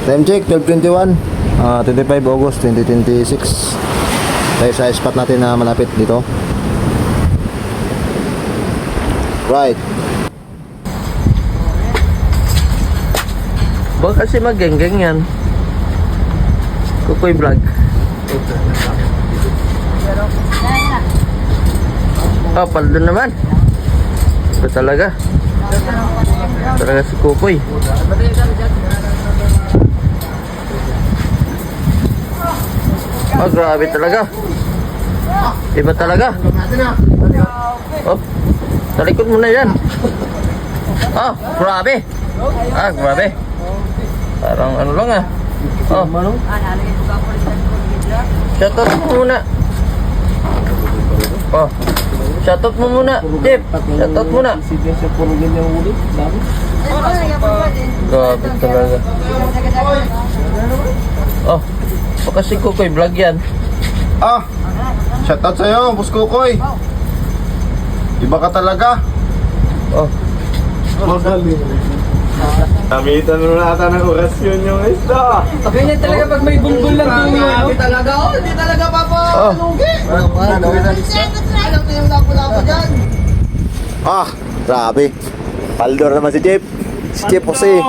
Time check, 12:21. 25 August 2026. Tayo sa spot natin na malapit dito. Right. Baka kasi magenggeng yan. Kukoy vlog. Oh, paldo naman. Ito talaga. Talaga si Kukoy. Oh, grabe talaga. Iba talaga. Oh, talikod mo na yan. Oh, grabe. Ah, grabe. Parang ano lang ah. Oh, shoutout mo muna. Oh, shoutout mo muna, Jeff. Shoutout muna. Grabe talaga. Oh, baka si Kukoy vlog yan. Shoutout sa'yo, Boss Kukoy. Iba ka talaga. Oh, Tamitan mo na ata ng orasyon yung isda. Ganyan talaga pag may bulbul lang doon yun. Hindi talaga, hindi talaga papalugi. Alam ko yung lapo-lapo dyan. Grabe. Paldor naman si Jeff. Si Jeff Jose.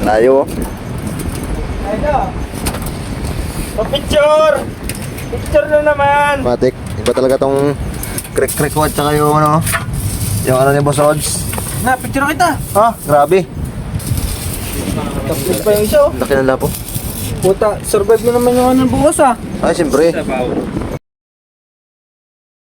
Layo. Picture! Picture na naman! Matik. Iba talaga tong crack at saka yung ano. Yung ano ni Boss Rods. Na, picture kita. Grabe. Tapos pa yung isa oh. Laki ng lapo. Puta, survive mo naman yung ano bukas ah. Ay, siyempre.